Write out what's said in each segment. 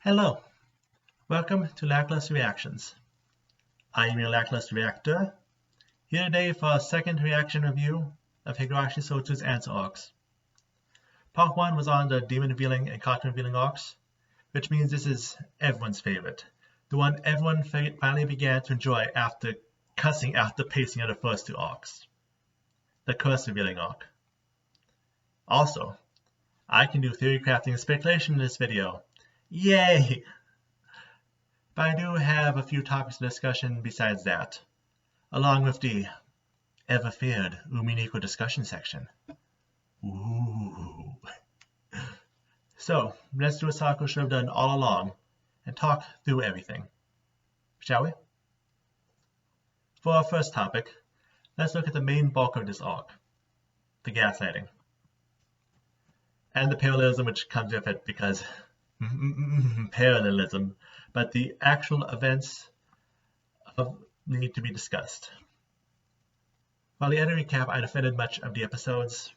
Hello, welcome to Lackluster Reactions. I am your Lackluster Reactor, here today for our second reaction review of Higurashi Sotsu's Answer Arcs. Part 1 was on the Demon Revealing and Cartoon Revealing arcs, which means this is everyone's favorite, the one everyone finally began to enjoy after cussing out the pacing of the first two arcs, the Curse Revealing arc. Also, I can do theory crafting and speculation in this video. Yay! But I do have a few topics of discussion besides that, along with the ever-feared Umineko discussion section. Ooh. So, let's do what Satokos should have done all along and talk through everything. Shall we? For our first topic, let's look at the main bulk of this arc, the gaslighting. And the parallelism which comes with it because parallelism, but the actual events need to be discussed. While the editor recap I defended much of the episodes,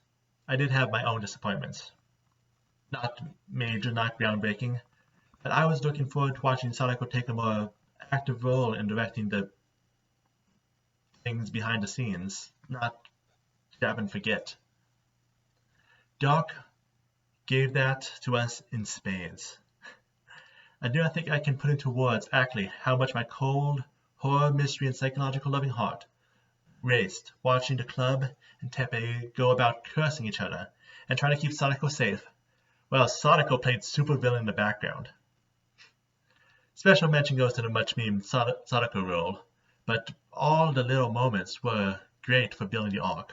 I did have my own disappointments. Not major, not groundbreaking, but I was looking forward to watching Sotoko take a more active role in directing the things behind the scenes, not stab and forget. Doc gave that to us in spades. I do not think I can put into words actually how much my cold, horror, mystery, and psychological loving heart raced watching the club and Teppei go about cursing each other and trying to keep Sotoko safe, while Sotoko played supervillain in the background. Special mention goes to the much-memed Sotoko role, but all the little moments were great for building the arc.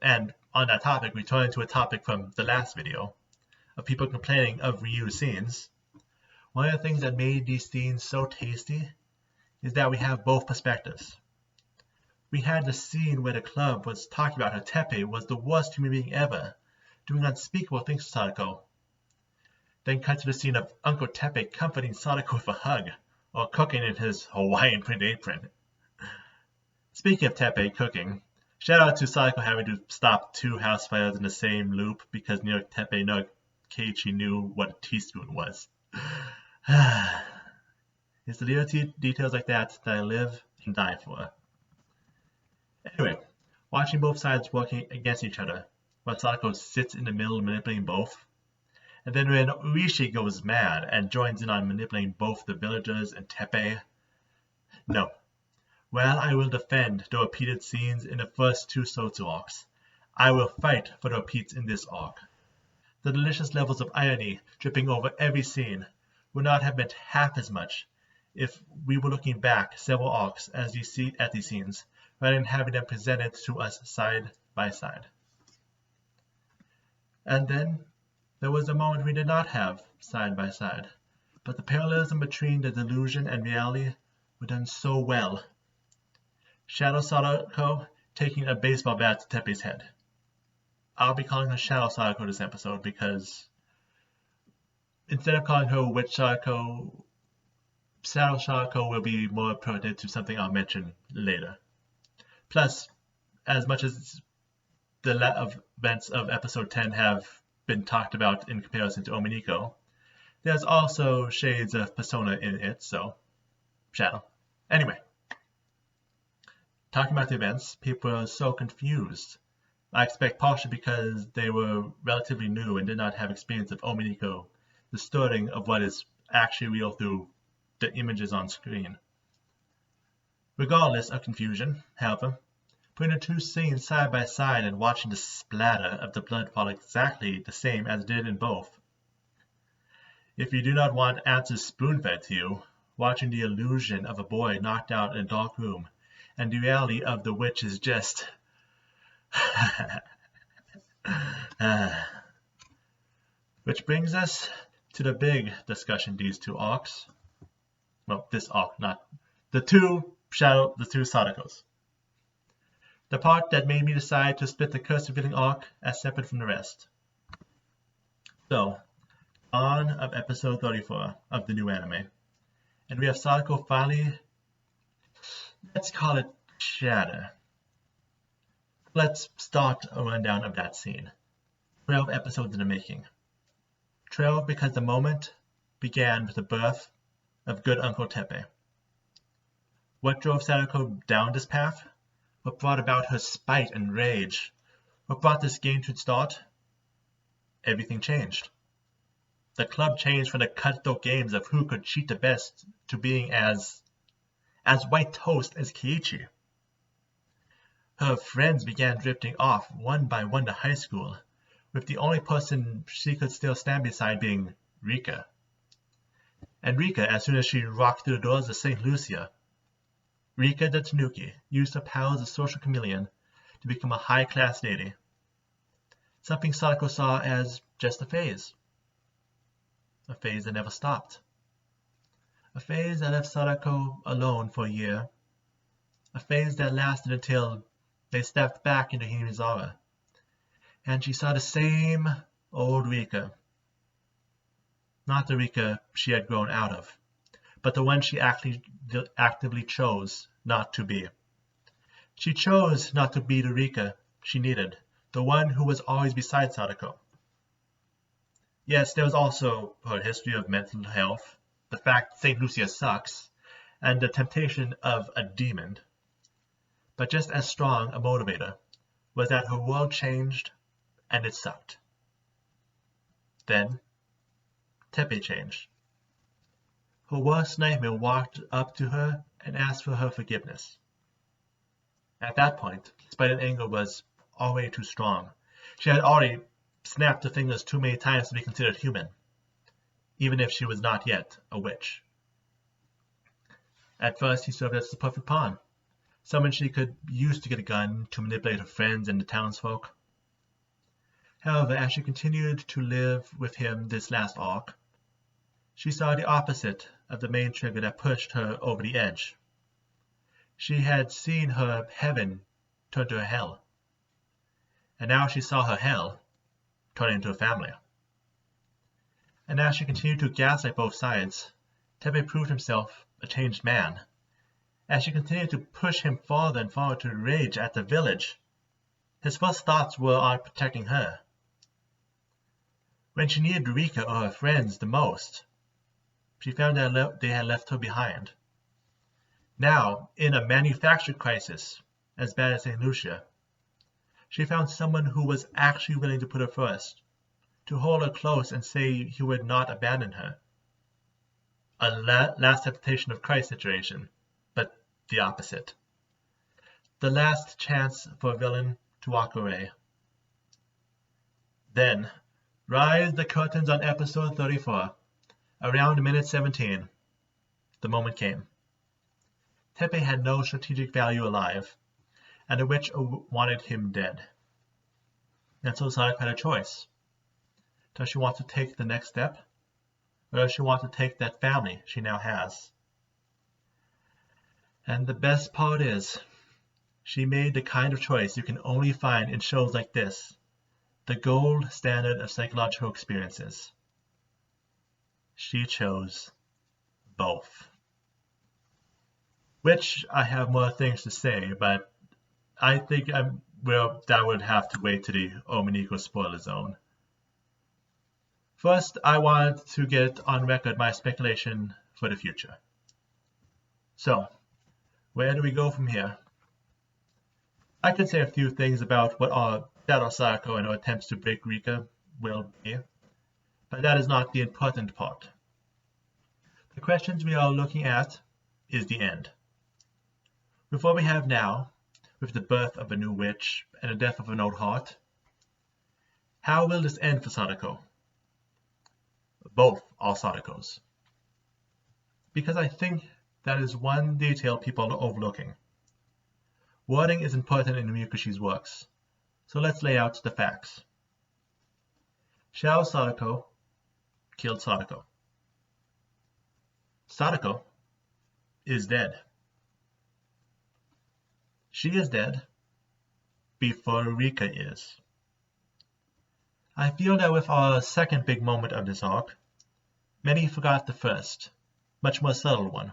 And on that topic, we turn to a topic from the last video, of people complaining of reused scenes. One of the things that made these scenes so tasty is that we have both perspectives. We had the scene where the club was talking about how Teppei was the worst human being ever, doing unspeakable things to Sotoko. Then cut to the scene of Uncle Teppei comforting Sotoko with a hug, or cooking in his Hawaiian print apron. Speaking of Teppei cooking, shout out to Sotoko having to stop 2 house fires in the same loop because neither Teppei nor Keiichi knew what a teaspoon was. It's the little details like that that I live and die for. Anyway, watching both sides working against each other, while Sotoko sits in the middle manipulating both, and then when Higurashi goes mad and joins in on manipulating both the villagers and Teppei. No. While I will defend the repeated scenes in the first 2 Sotsu arcs, I will fight for the repeats in this arc. The delicious levels of irony dripping over every scene would not have meant half as much if we were looking back several arcs at these scenes, rather than having them presented to us side by side. And then there was a moment we did not have side by side, but the parallelism between the delusion and reality were done so well. Shadow Sotoko taking a baseball bat to Teppei's head. I'll be calling her Shadow Sotoko this episode because instead of calling her Witch Sotoko, Shadow Sotoko will be more pertinent to something I'll mention later. Plus, as much as the events of episode 10 have been talked about in comparison to Umineko, there's also shades of Persona in it, so Shadow. Anyway. Talking about the events, people are so confused. I expect partially because they were relatively new and did not have experience of Umineko distorting of what is actually real through the images on screen. Regardless of confusion, however, putting the 2 scenes side by side and watching the splatter of the blood fall exactly the same as it did in both. If you do not want answers spoon-fed to you, watching the illusion of a boy knocked out in a dark room and the reality of the witch is just which brings us to the big discussion these 2 arcs. Well, this arc, not the 2 Sotokos. The part that made me decide to split the Curse Revealing arc as separate from the rest. So, on of episode 34 of the new anime, and we have Sotoko finally, let's call it shatter. Let's start a rundown of that scene. 12 episodes in the making. 12 because the moment began with the birth of good Uncle Teppei. What drove Satoko down this path? What brought about her spite and rage? What brought this game to its start? Everything changed. The club changed from the cutthroat games of who could cheat the best to being as white toast as Keiichi. Her friends began drifting off one by one to high school, with the only person she could still stand beside being Rika. And Rika, as soon as she rocked through the doors of St. Lucia, Rika the Tanuki used her powers of social chameleon to become a high-class lady, something Sotoko saw as just a phase that never stopped. A phase that left Sotoko alone for a year, a phase that lasted until they stepped back into Himizawa, and she saw the same old Rika. Not the Rika she had grown out of, but the one she actively chose not to be. She chose not to be the Rika she needed, the one who was always beside Sotoko. Yes, there was also her history of mental health, the fact St. Lucia sucks, and the temptation of a demon. But just as strong a motivator was that her world changed and it sucked. Then, Teppei changed. Her worst nightmare walked up to her and asked for her forgiveness. At that point, spite and anger was already too strong. She had already snapped her fingers too many times to be considered human, even if she was not yet a witch. At first, he served as the perfect pawn, someone she could use to get a gun to manipulate her friends and the townsfolk. However, as she continued to live with him this last arc, she saw the opposite of the main trigger that pushed her over the edge. She had seen her heaven turn to a hell, and now she saw her hell turn into a family. And as she continued to gaslight both sides, Teppei proved himself a changed man. As she continued to push him farther and farther to rage at the village, his first thoughts were on protecting her. When she needed Rika or her friends the most, she found that they had left her behind. Now, in a manufactured crisis as bad as St. Lucia, she found someone who was actually willing to put her first, to hold her close and say he would not abandon her. A last temptation of Christ situation, but the opposite. The last chance for a villain to walk away. Then, rise the curtains on episode 34, around minute 17. The moment came. Teppei had no strategic value alive, and the witch wanted him dead. And so Sotoko had a choice. Does she want to take the next step, or does she want to take that family she now has? And the best part is, she made the kind of choice you can only find in shows like this, the gold standard of psychological experiences. She chose both. Which I have more things to say, but I think that would have to wait to the Umineko spoiler zone. First, I wanted to get on record my speculation for the future. So, where do we go from here? I could say a few things about what our Shadow Sotoko and our attempts to break Rika will be, but that is not the important part. The questions we are looking at is the end. With what we have now, with the birth of a new witch and the death of an old heart, how will this end for Sotoko? Both are Sotokos. Because I think that is one detail people are overlooking. Wording is important in Miyukoshi's works, so let's lay out the facts. Shadow Sotoko killed Sotoko. Sotoko is dead. She is dead before Rika is. I feel that with our second big moment of this arc, many forgot the first, much more subtle one,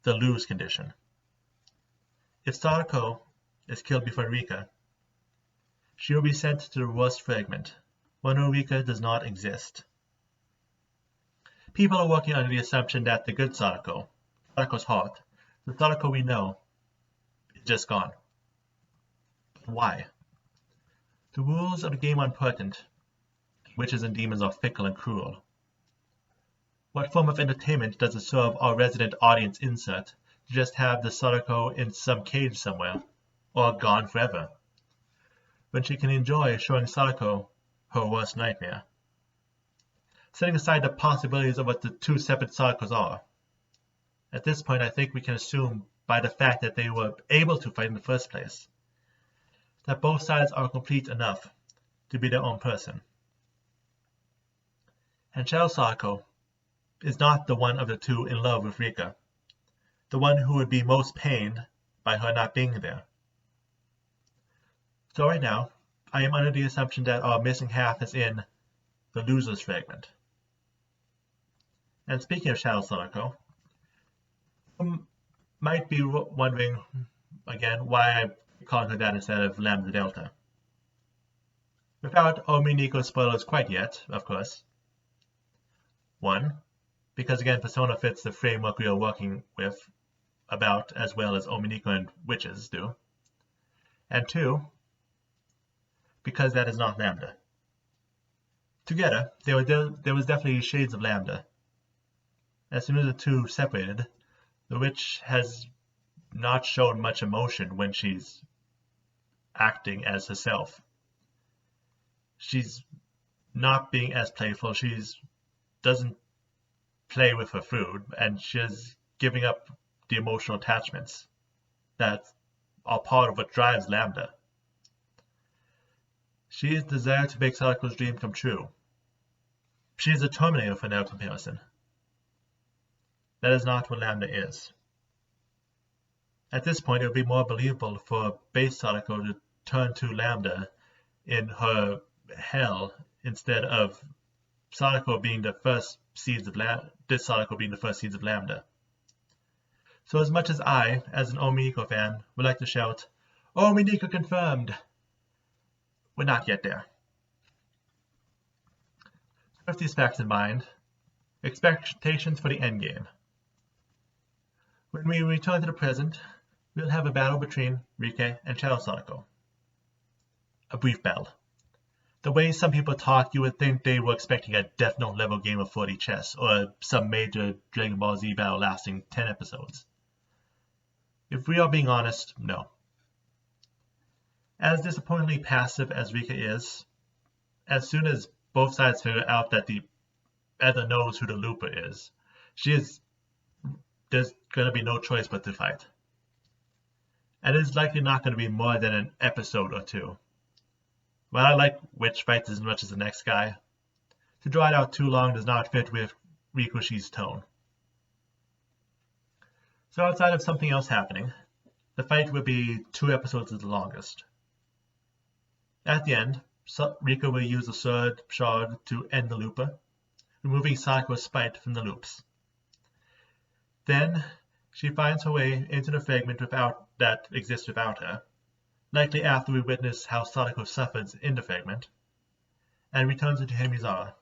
the lose condition. If Sotoko is killed before Rika, she will be sent to the worst fragment, one where Rika does not exist. People are working under the assumption that the good Satoko's heart, the Sotoko we know, is just gone. But why? The rules of the game are important. Witches and demons are fickle and cruel. What form of entertainment does it serve our resident audience insert to just have the Sotoko in some cage somewhere, or gone forever, when she can enjoy showing Sotoko her worst nightmare? Setting aside the possibilities of what the two separate Satokos are, at this point I think we can assume by the fact that they were able to fight in the first place, that both sides are complete enough to be their own person. And Shadow Sotoko is not the one of the two in love with Rika, the one who would be most pained by her not being there. So right now, I am under the assumption that our missing half is in the loser's fragment. And speaking of Shadow Sotoko, you might be wondering again why I'm calling her that instead of Lambda Delta. Without Umineko spoilers quite yet, of course. 1. Because again, Persona fits the framework we are working with about as well as Umineko and witches do. And 2. Because that is not Lambda. Together, there was definitely shades of Lambda. As soon as the two separated, the witch has not shown much emotion when she's acting as herself. She's not being as playful. She doesn't play with her food, and she's giving up the emotional attachments that are part of what drives Lambda. She is desired to make Satoko's dream come true. She is a Terminator for no comparison. That is not what Lambda is. At this point, it would be more believable for base Sotoko to turn to Lambda in her hell instead of Sotoko being the first seeds of Lambda. So as much as I, as an Umineko fan, would like to shout, Umineko confirmed, we're not yet there. With these facts in mind, expectations for the endgame. When we return to the present, we'll have a battle between Rika and Shadow Sotoko. A brief battle. The way some people talk, you would think they were expecting a Death Note level game of 40 chess, or some major Dragon Ball Z battle lasting 10 episodes. If we are being honest, no. As disappointingly passive as Rika is, as soon as both sides figure out that the other knows who the looper is, there's going to be no choice but to fight. And it is likely not going to be more than an episode or two. While I like witch fights as much as the next guy, to draw it out too long does not fit with Rikushi's tone. So outside of something else happening, the fight will be 2 episodes at the longest. At the end, Rika will use the sword shard to end the looper, removing Satoko's spite from the loops. Then, she finds her way into the fragment that exists without her, likely after we witness how Sotoko suffers in the fragment, and returns into Himizara.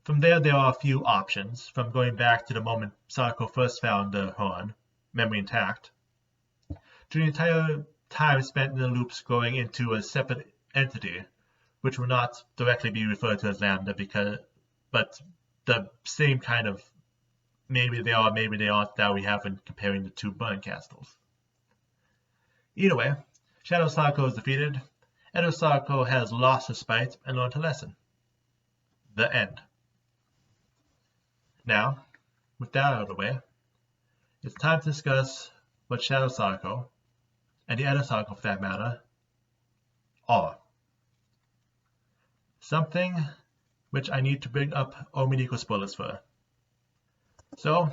From there are a few options, from going back to the moment Sotoko first found the horn, memory intact, to the entire time spent in the loops going into a separate entity, which will not directly be referred to as Lambda, but the same kind of maybe they are, maybe they aren't that we have in comparing the two burn castles. Either way, Shadow Sotoko is defeated, and Sotoko has lost her spite and learned her lesson. The end. Now, with that out of the way, it's time to discuss what Shadow Sotoko, and the other Sotoko for that matter, are. Something which I need to bring up Umineko spoilers for. So,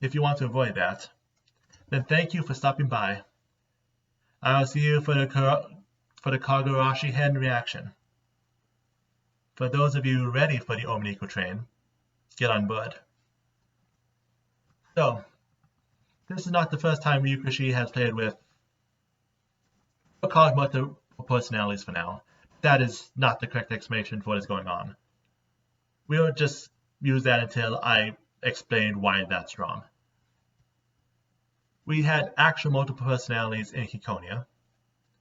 if you want to avoid that, then thank you for stopping by. I'll see you for the Higurashi hen reaction. For those of you ready for the Umineko train, get on board. So, this is not the first time Higurashi has played with, we'll call it multiple personalities for now. That is not the correct explanation for what is going on. We are just use that until I explain why that's wrong. We had actual multiple personalities in Hikonia,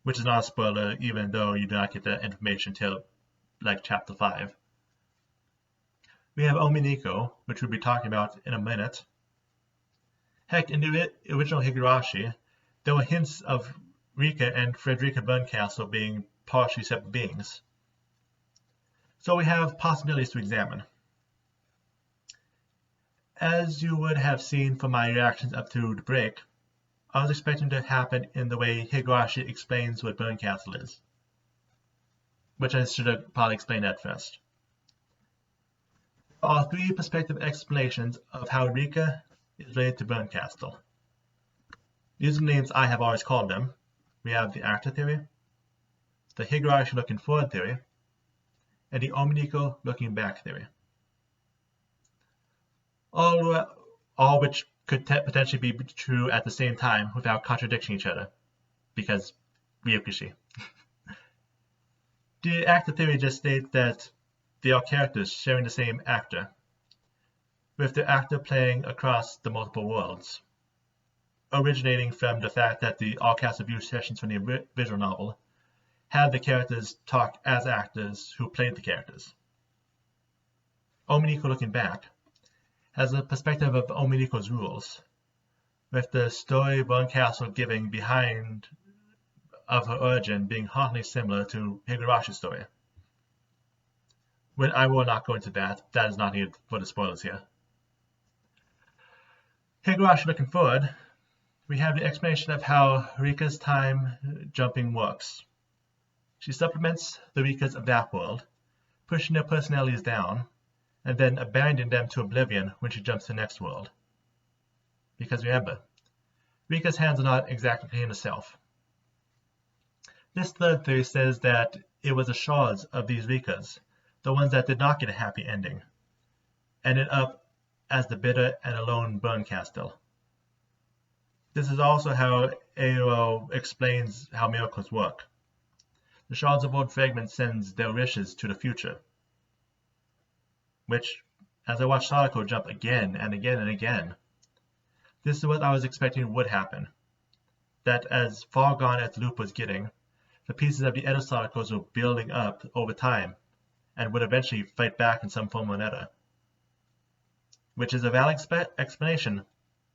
which is not a spoiler even though you do not get the information till like chapter 5. We have Umineko, which we'll be talking about in a minute. Heck, in the original Higurashi, there were hints of Rika and Frederica Berncastle being partially separate beings. So we have possibilities to examine. As you would have seen from my reactions up to the break, I was expecting to happen in the way Higurashi explains what Berncastle is, which I should have probably explained at first. There are 3 perspective explanations of how Rika is related to Berncastle. These are the names I have always called them. We have the actor theory, the Higurashi looking forward theory, and the Umineko looking back theory. All which could potentially be true at the same time without contradicting each other, because Ryukishi. The actor theory just states that they are characters sharing the same actor, with the actor playing across the multiple worlds, originating from the fact that the all-cast review sessions from the visual novel had the characters talk as actors who played the characters. Umineko looking back has a perspective of Umineko's rules, with the story Berncastle giving behind of her origin being hauntingly similar to Higurashi's story. When I will not go into that is not needed for the spoilers here. Higurashi looking forward, we have the explanation of how Rika's time jumping works. She supplements the Rikas of that world, pushing their personalities down, and then abandoning them to oblivion when she jumps to the next world. Because remember, Rika's hands are not exactly clean herself. This third theory says that it was the shards of these Rikas, the ones that did not get a happy ending, ended up as the bitter and alone Berncastle. This is also how Eiro explains how miracles work. The shards of old fragments sends their wishes to the future, which, as I watched Sotoko jump again and again and again, this is what I was expecting would happen. That as far gone as the loop was getting, the pieces of the Edo Satokos were building up over time and would eventually fight back in some form or another, which is a valid explanation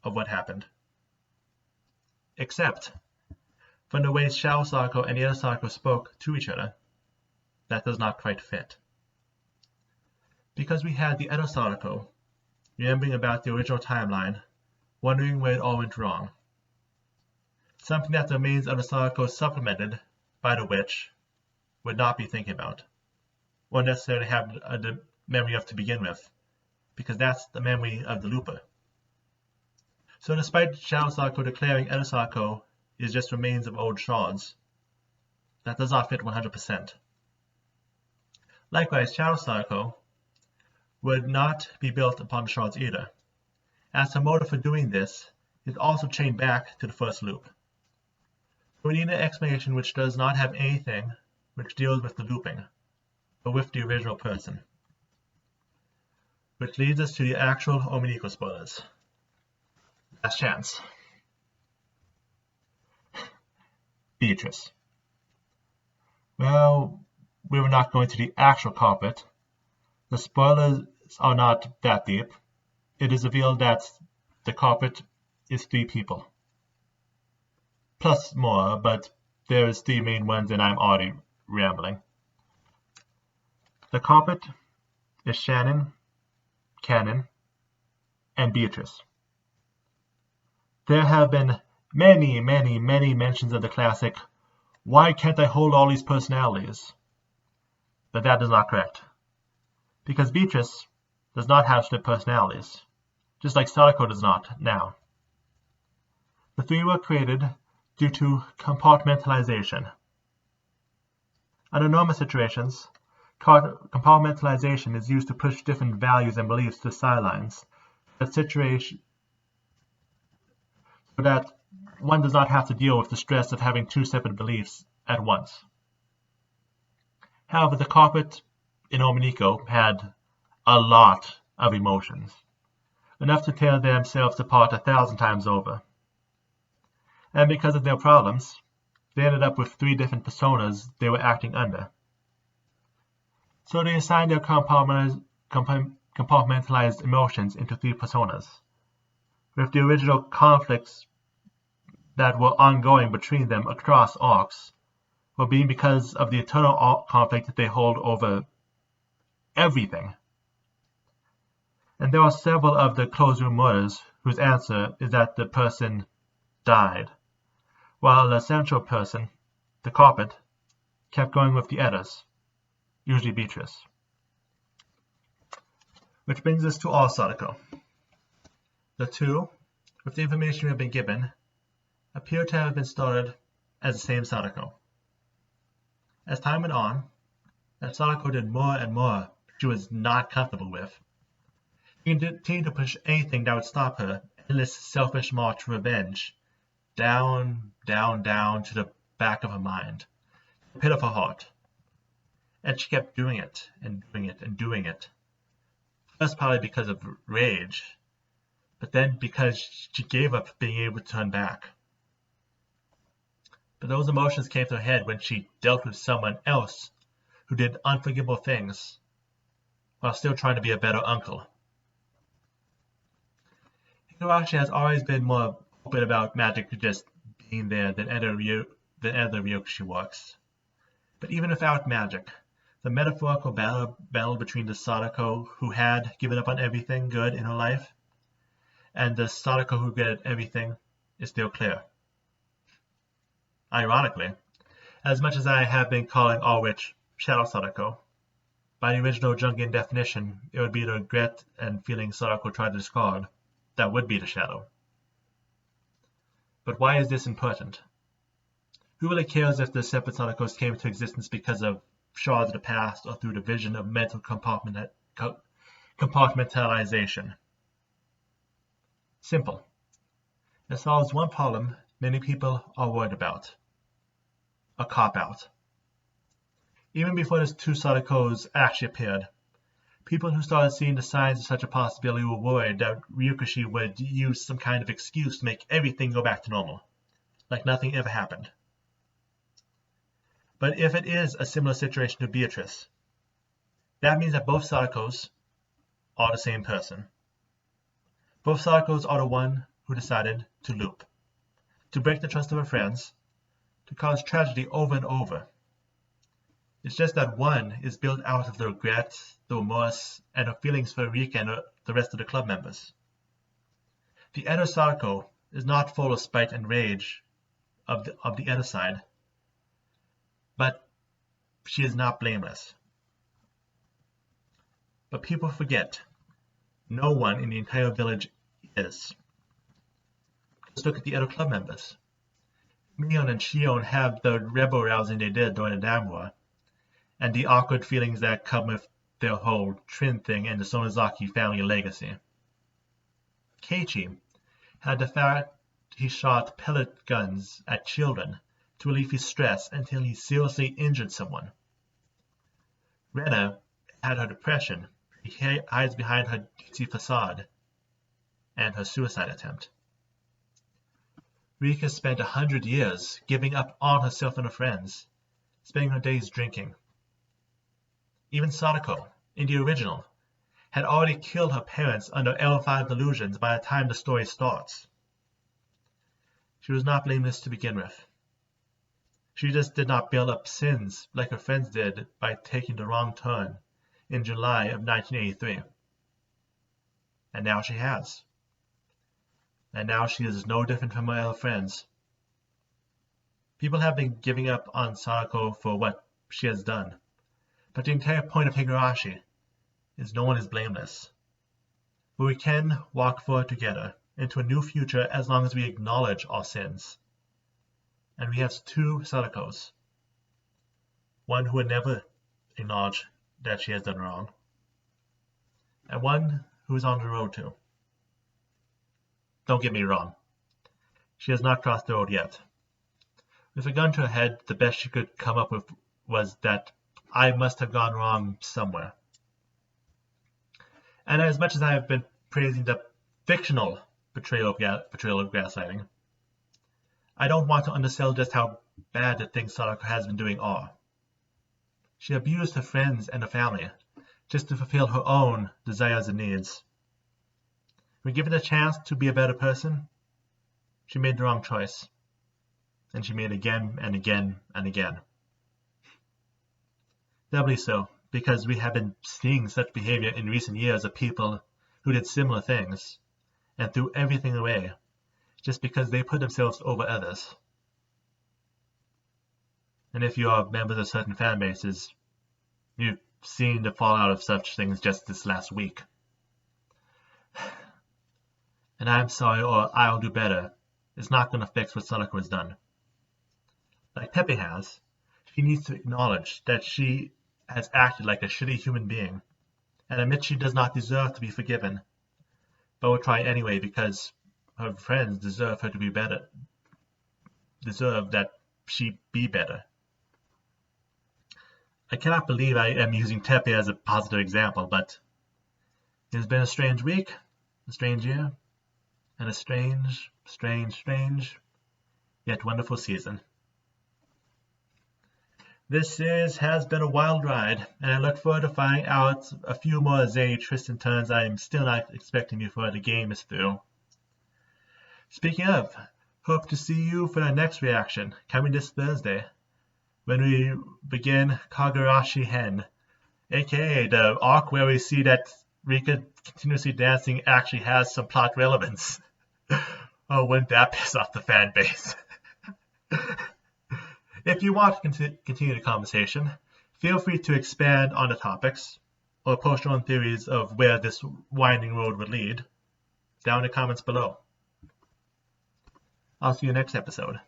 of what happened. Except, from the way Shadow Sotoko and the Edo Satoko spoke to each other, that does not quite fit. Because we had the Edo Sotoko remembering about the original timeline, wondering where it all went wrong. Something that the remains of the Satoko supplemented by the witch would not be thinking about, or necessarily have the memory of to begin with, because that's the memory of the looper. So despite Shadow Sotoko declaring Edo Sotoko is just remains of old shards, that does not fit 100%. Likewise, Shadow Sotoko would not be built upon the shards either, as her motive for doing this is also chained back to the first loop. We need an explanation which does not have anything which deals with the looping, but with the original person. Which leads us to the actual Umineko spoilers. Last chance. Beatrice. Well, we were not going to the actual culprit. The spoilers are not that deep. It is revealed that the culprit is 3 people. Plus more, but there is 3 main ones and I'm already rambling. The culprit is Shannon, Cannon, and Beatrice. There have been many mentions of the classic, "Why can't I hold all these personalities?" But that is not correct. Because Beatrice does not have split personalities, just like Sotoko does not now. The 3 were created due to compartmentalization. Under normal situations, compartmentalization is used to push different values and beliefs to the sidelines, so that one does not have to deal with the stress of having 2 separate beliefs at once. However, the culprit in Umineko had a lot of emotions, enough to tear themselves apart 1,000 times over. And because of their problems, they ended up with 3 different personas they were acting under. So they assigned their compartmentalized emotions into 3 personas, with the original conflicts that were ongoing between them across arcs, well being because of the eternal conflict that they hold over everything. And there are several of the closed room murders whose answer is that the person died, while the central person, the carpet, kept going with the others, usually Beatrice. Which brings us to all Sotoko. The 2, with the information we have been given, appear to have been started as the same Sotoko. As time went on, that Sotoko did more and more she was not comfortable with. She continued to push anything that would stop her endless selfish march to revenge, down, down, down to the back of her mind, the pit of her heart. And she kept doing it, and doing it, and doing it. First probably because of rage, but then because she gave up being able to turn back. But those emotions came to her head when she dealt with someone else who did unforgivable things while still trying to be a better uncle. Higurashi has always been more open about magic just being there than other Ryokushi works. But even without magic, the metaphorical battle between the Sotoko who had given up on everything good in her life and the Sotoko who good at everything is still clear. Ironically, as much as I have been calling all witch Shadow Sotoko, by the original Jungian definition, it would be the regret and feeling Sotoko tried to discard that would be the shadow. But why is this important? Who really cares if the separate Satokos came into existence because of shards of the past or through the vision of mental compartmentalization? Simple. It solves one problem many people are worried about. A cop-out. Even before the 2 Satokos actually appeared, people who started seeing the signs of such a possibility were worried that Ryokushi would use some kind of excuse to make everything go back to normal, like nothing ever happened. But if it is a similar situation to Beatrice, that means that both Satokos are the same person. Both Satokos are the one who decided to loop, to break the trust of her friends, to cause tragedy over and over. It's just that one is built out of the regret, the remorse, and her feelings for Rika and the rest of the club members. The other Sotoko is not full of spite and rage of the other side, but she is not blameless. But people forget, no one in the entire village is. Just look at the other club members. Mion and Shion have the rebel rousing they did during the Dam War, and the awkward feelings that come with their whole Trin thing and the Sonozaki family legacy. Keiichi had the fact he shot pellet guns at children to relieve his stress until he seriously injured someone. Rena had her depression, he hides behind her ditzy facade, and her suicide attempt. Rika spent 100 years giving up on herself and her friends, spending her days drinking. Even Sotoko, in the original, had already killed her parents under L5 delusions by the time the story starts. She was not blameless to begin with. She just did not build up sins like her friends did by taking the wrong turn in July of 1983. And now she has. And now she is no different from her other friends. People have been giving up on Sotoko for what she has done. But the entire point of Higurashi is no one is blameless. But we can walk forward together into a new future as long as we acknowledge our sins. And we have 2 Sotokos. One who would never acknowledge that she has done wrong, and one who is on the road to. Don't get me wrong. She has not crossed the road yet. With a gun to her head, the best she could come up with was that I must have gone wrong somewhere. And as much as I have been praising the fictional portrayal of gaslighting, I don't want to undersell just how bad the things Sotoko has been doing are. She abused her friends and her family just to fulfill her own desires and needs. When given a chance to be a better person, she made the wrong choice. And she made it again and again and again. Doubly so, because we have been seeing such behavior in recent years of people who did similar things and threw everything away just because they put themselves over others. And if you are members of certain fan bases, you've seen the fallout of such things just this last week. And I'm sorry, or I'll do better. It's not going to fix what Sotoko has done. Like Teppei has, she needs to acknowledge that she has acted like a shitty human being and admit she does not deserve to be forgiven, but will try anyway because her friends deserve her to be better, deserve that she be better. I cannot believe I am using Teppei as a positive example, but it has been a strange week, a strange year, and a strange, yet wonderful season. This has been a wild ride, and I look forward to finding out a few more zany twists and turns I am still not expecting before the game is through. Speaking of, hope to see you for the next reaction, coming this Thursday, when we begin Higurashi Hen, aka the arc where we see that Rika continuously dancing actually has some plot relevance. Oh, wouldn't that piss off the fan base? If you want to continue the conversation, feel free to expand on the topics or post your own theories of where this winding road would lead down in the comments below. I'll see you next episode.